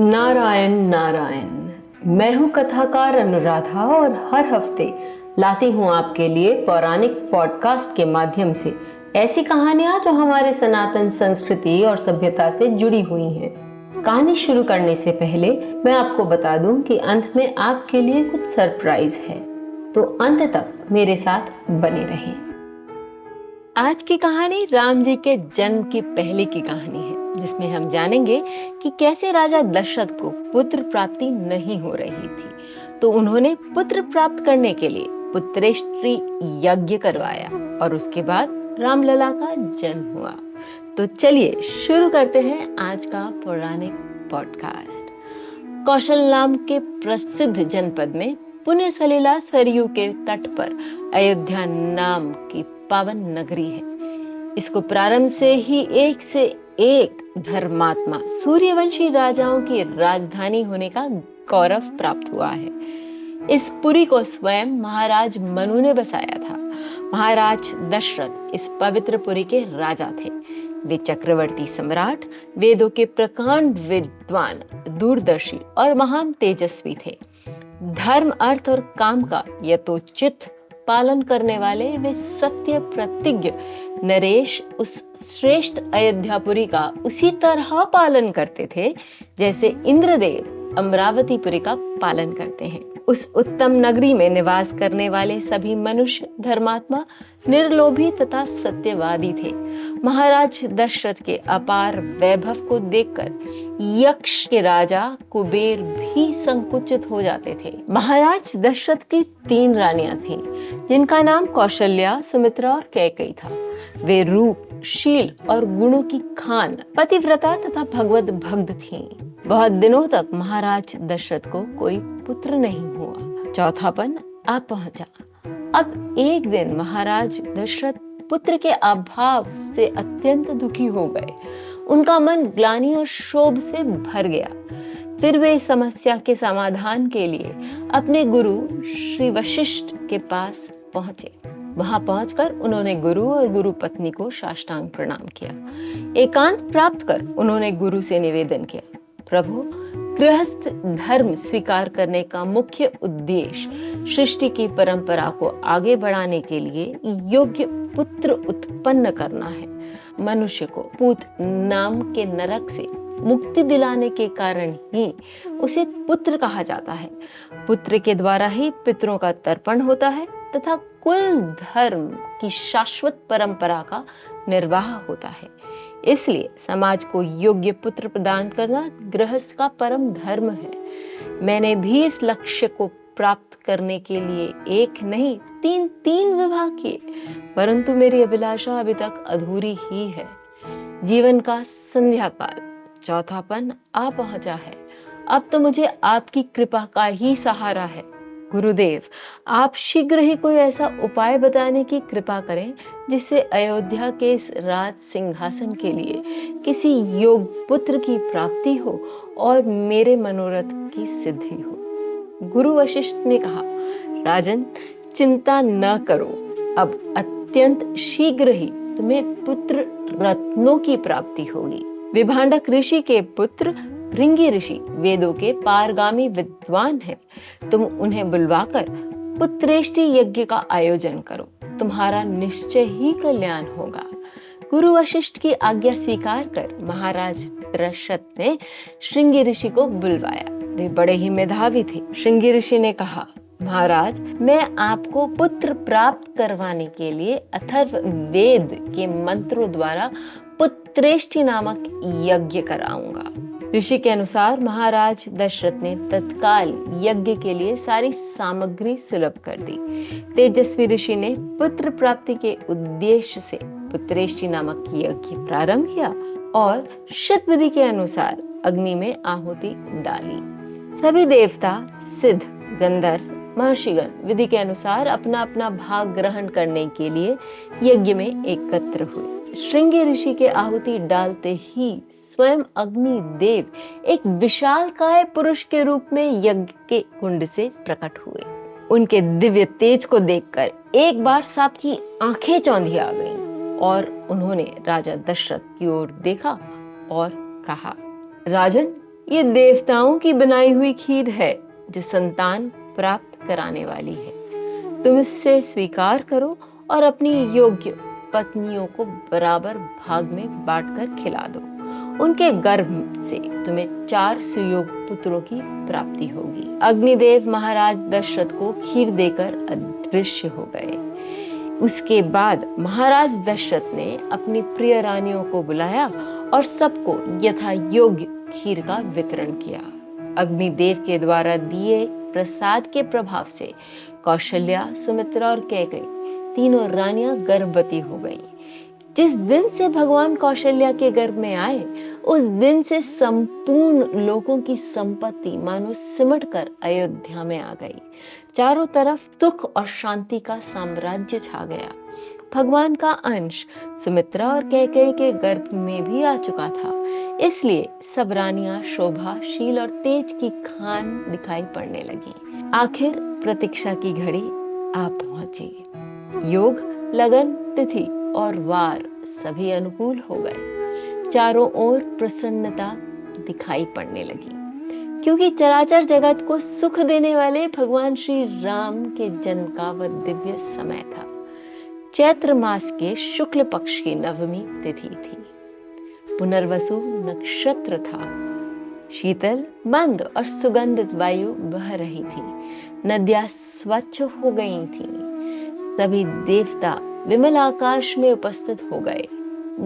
नारायण नारायण। मैं हूँ कथाकार अनुराधा और हर हफ्ते लाती हूँ आपके लिए पौराणिक पॉडकास्ट के माध्यम से ऐसी कहानियाँ जो हमारे सनातन संस्कृति और सभ्यता से जुड़ी हुई हैं। कहानी शुरू करने से पहले मैं आपको बता दूं कि अंत में आपके लिए कुछ सरप्राइज है, तो अंत तक मेरे साथ बने रहें। आज की कहानी राम जी के जन्म की पहले की कहानी है, जिसमें हम जानेंगे कि कैसे राजा दशरथ को पुत्र प्राप्ति नहीं हो रही थी, तो उन्होंने पुत्र प्राप्त करने के लिए पुत्रेष्टि यज्ञ करवाया और उसके बाद रामलला का जन्म हुआ। तो चलिए शुरू करते हैं आज का पौराणिक पॉडकास्ट। कौशल नाम के प्रसिद्ध जनपद में पुण्य सलिला सरयू के तट पर अयोध्या नाम की पावन नगरी है। इसको प्रारंभ से ही एक से एक धर्मात्मा सूर्यवंशी राजाओं की राजधानी होने का गौरव प्राप्त हुआ है। इस पुरी को स्वयं महाराज मनु ने बसाया था। महाराज दशरथ इस पवित्र पुरी के राजा थे। वे चक्रवर्ती सम्राट, वेदों के प्रकांड विद्वान, दूरदर्शी और महान तेजस्वी थे। धर्म, अर्थ और काम का यथोचित पालन करने वाले वे सत्य प्रतिज्ञ नरेश उस श्रेष्ठ अयोध्यापुरी का उसी तरह पालन करते थे जैसे इंद्रदेव अमरावतीपुरी का पालन करते हैं। उस उत्तम नगरी में निवास करने वाले सभी मनुष्य धर्मात्मा, निर्लोभी तथा सत्यवादी थे। महाराज दशरथ के अपार वैभव को देखकर यक्ष के राजा कुबेर भी संकुचित हो जाते थे। महाराज दशरथ की 3 रानियां थीं, जिनका नाम कौशल्या, सुमित्रा और कैकेयी था। वे रूप, शील और गुणों की खान, पतिव्रता तथा भगवत भक्त थीं। बहुत दिनों तक महाराज दशरथ को कोई पुत्र नहीं हुआ। चौथापन आ पहुंचा। अब एक दिन महाराज दशरथ पुत्र के अभाव से अत्यंत दुखी हो गए। उनका मन ग्लानि और क्षोभ से भर गया। फिर वे इस समस्या के समाधान के लिए अपने गुरु श्री वशिष्ठ के पास पहुंचे। वहां पहुंचकर उन्होंने गुरु और गुरु पत्नी को साष्टांग प्रणाम किया। एकांत प्राप्त कर उन्होंने गुरु से निवेदन किया, प्रभु, गृहस्थ धर्म स्वीकार करने का मुख्य उद्देश्य सृष्टि की परंपरा को आगे बढ़ाने के लिए योग्य पुत्र उत्पन्न करना है। मनुष्य को पूत नाम के नरक से मुक्ति दिलाने के कारण ही उसे पुत्र कहा जाता है। पुत्र के द्वारा ही पितरों का तर्पण होता है तथा कुल धर्म की शाश्वत परंपरा का निर्वाह होता है। इसलिए समाज को योग्य पुत्र प्रदान करना गृहस्थ का परम धर्म है। मैंने भी इस लक्ष्य को प्राप्त करने के लिए 1 नहीं 3 विवाह किए, परंतु मेरी अभिलाषा अभी तक अधूरी ही है। जीवन का संध्या काल, चौथापन आ पहुंचा है। अब तो मुझे आपकी कृपा का ही सहारा है। गुरुदेव, आप शीघ्र ही कोई ऐसा उपाय बताने की कृपा करें जिससे अयोध्या के इस राज सिंहासन के लिए किसी योग पुत्र की प्राप्ति हो और मेरे मनोरथ की सिद्धि हो। गुरु वशिष्ठ ने कहा, राजन, चिंता न करो। अब अत्यंत शीघ्र ही तुम्हें पुत्र रत्नों की प्राप्ति होगी। विभांडक ऋषि के पुत्र भृंगी ऋषि वेदों के पारगामी विद्वान हैं। तुम उन्हें बुलवाकर पुत्रेष्टि यज्ञ का आयोजन करो। तुम्हारा निश्चय ही कल्याण होगा। गुरु वशिष्ठ की आज्ञा स्वीकार कर महाराज दशरथ ने श्रृंगी ऋषि को बुलवाया। वे बड़े ही मेधावी थे। श्रृंगी ऋषि ने कहा, महाराज, मैं आपको पुत्र प्राप्त करवाने के लिए अथर्व वेद के मंत्रों द्वारा पुत्रेष्टि नामक यज्ञ कराऊंगा। ऋषि के अनुसार महाराज दशरथ ने तत्काल यज्ञ के लिए सारी सामग्री सुलभ कर दी। तेजस्वी ऋषि ने पुत्र प्राप्ति के उद्देश्य से पुत्रेष्टि नामक यज्ञ प्रारंभ किया और शत विधि के अनुसार अग्नि में आहुति डाली। सभी देवता, सिद्ध, गंधर्व, महर्षिगण विधि के अनुसार अपना अपना भाग ग्रहण करने के लिए यज्ञ में एकत्र हुए। श्रृंगी ऋषि के आहुति डालते ही स्वयं अग्नि देव एक विशालकाय पुरुष के रूप में यज्ञ के कुंड से प्रकट हुए। उनके दिव्य तेज को देखकर एक बार सबकी आंखें चौंधी आ गईं और उन्होंने राजा दशरथ की ओर देखा और कहा, राजन, ये देवताओं की बनाई हुई खीर है जो संतान प्राप्त कराने वाली है। तुम इससे स्वीकार करो और अपनी योग्य पत्नियों को बराबर भाग में बांटकर खिला दो। उनके गर्भ से तुम्हें 4 सुयोग पुत्रों की प्राप्ति होगी। अग्निदेव महाराज दशरथ को खीर देकर अदृश्य हो गए। उसके बाद महाराज दशरथ ने अपनी प्रिय रानियों को बुलाया और सबको यथा योग्य खीर का वितरण किया। अग्निदेव के द्वारा दिए प्रसाद के प्रभाव से कौशल्या, सुमित्रा और कैकेयी तीनों रानियां गर्भवती हो गईं। जिस दिन से भगवान कौशल्या के गर्भ में आए, उस दिन से संपूर्ण लोगों की संपत्ति मानो सिमटकर अयोध्या में आ गई। चारों तरफ सुख और शांति का साम्राज्य छा गया। भगवान का अंश सुमित्रा और कैकेयी के गर्भ में भी आ चुका था, इसलिए सब रानियां शोभाशील और तेज की खान दिखाई पड़ने लगी। आखिर प्रतीक्षा की घड़ी आ पहुंची। योग, लगन, तिथि और वार सभी अनुकूल हो गए। चारों ओर प्रसन्नता दिखाई पड़ने लगी, क्योंकि चराचर जगत को सुख देने वाले भगवान श्री राम के जन्म का वह दिव्य समय था। चैत्र मास के शुक्ल पक्ष की नवमी तिथि थी। पुनर्वसु नक्षत्र था। शीतल, मंद और सुगंधित वायु बह रही थी। नदियां स्वच्छ हो गई थीं। सभी देवता विमल आकाश में उपस्थित हो गए।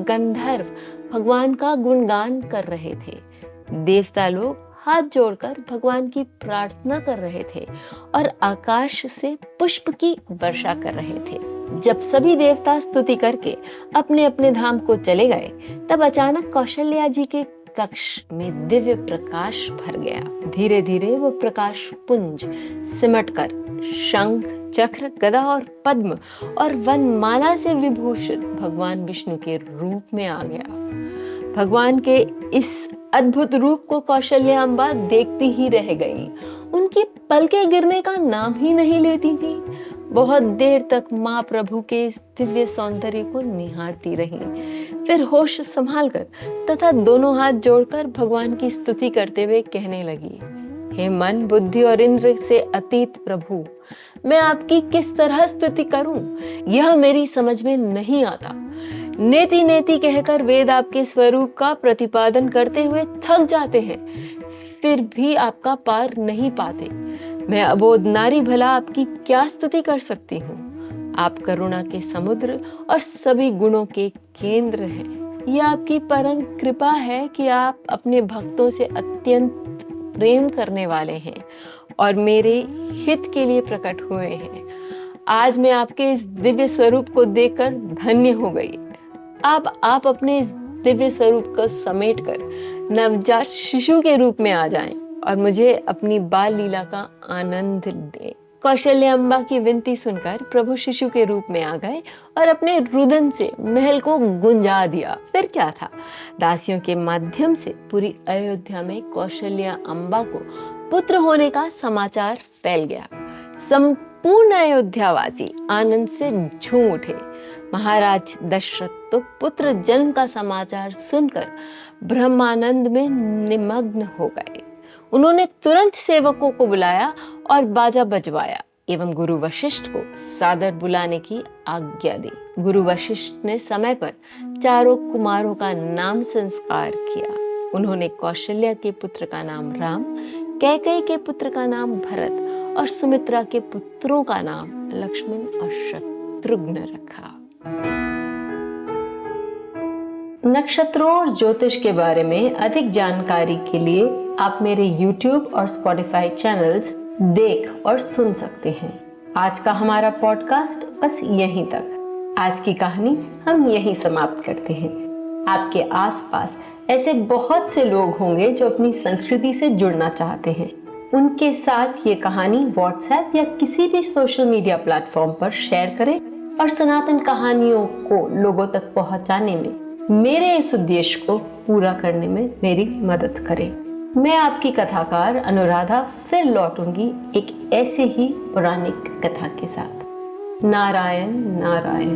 गंधर्व भगवान का गुणगान कर रहे थे। देवता लोग हाथ जोड़कर भगवान की प्रार्थना कर रहे थे और आकाश से पुष्प की वर्षा कर रहे थे। जब सभी देवता स्तुति करके अपने अपने धाम को चले गए, तब अचानक कौशल्या जी के कक्ष में दिव्य प्रकाश भर गया। धीरे धीरे वो प्रकाश पुंज सिमटकर शंख, चक्र, गदा और पद्म और वनमाला से विभूषित भगवान विष्णु के रूप में आ गया। भगवान के इस अद्भुत रूप को कौशल्या अम्बा देखती ही रह गई। उनकी पलकें गिरने का नाम ही नहीं लेती थी। बहुत देर तक माँ प्रभु के इस दिव्य सौंदर्य को निहारती रही। फिर होश संभालकर तथा दोनों हाथ जोड़कर भगवान की स्तुति करते हुए कहने लगी, हे मन, बुद्धि और इंद्र से अतीत प्रभु, मैं आपकी किस तरह स्तुति करूं, यह मेरी समझ में नहीं आता। नेति नेति कहकर वेद आपके स्वरूप का प्रतिपादन करते हुए थक जाते हैं, फिर भी आपका पार नहीं पाते। मैं अबोध नारी भला आपकी क्या स्तुति कर सकती हूँ। आप करुणा के समुद्र और सभी गुणों के केंद्र हैं। यह आपकी परम कृपा है कि आप अपने भक्तों से अत्यंत प्रेम करने वाले हैं और मेरे हित के लिए प्रकट हुए हैं। आज मैं आपके इस दिव्य स्वरूप को देखकर धन्य हो गई। आप अपने इस दिव्य स्वरूप को समेटकर नवजात शिशु के रूप में आ जाएं और मुझे अपनी बाल लीला का आनंद दें। कौशल्या अम्बा की विनती सुनकर प्रभु शिशु के रूप में आ गए और अपने रुदन से महल को गुंजा दिया। फिर क्या था, दासियों के माध्यम से पूरी अयोध्या में कौशल्या अम्बा को पुत्र होने का समाचार फैल गया। संपूर्ण अयोध्यावासी आनंद से झूम उठे। महाराज दशरथ तो पुत्र जन्म का समाचार सुनकर ब्रह्मानंद में निमग्न हो गए। उन्होंने तुरंत सेवकों को बुलाया और बाजा बजवाया एवं गुरु वशिष्ठ को सादर बुलाने की आज्ञा दी। गुरु वशिष्ठ ने समय पर चारों कुमारों का नाम संस्कार किया। उन्होंने कौशल्या के पुत्र का नाम राम, कैकेयी के पुत्र का नाम भरत और सुमित्रा के पुत्रों का नाम लक्ष्मण और शत्रुघ्न रखा। नक्षत्रों और ज्योतिष के बारे में अधिक जानकारी के लिए आप मेरे YouTube और Spotify चैनल्स देख और सुन सकते हैं। आज का हमारा पॉडकास्ट बस यहीं तक। आज की कहानी हम यहीं समाप्त करते हैं। आपके आसपास ऐसे बहुत से लोग होंगे जो अपनी संस्कृति से जुड़ना चाहते हैं। उनके साथ ये कहानी WhatsApp या किसी भी सोशल मीडिया प्लेटफॉर्म पर शेयर करें और सनातन कहानियों को लोगों तक पहुंचाने में, मेरे इस उद्देश्य को पूरा करने में मेरी मदद करें। मैं आपकी कथाकार अनुराधा फिर लौटूंगी एक ऐसे ही पौराणिक कथा के साथ। नारायण नारायण।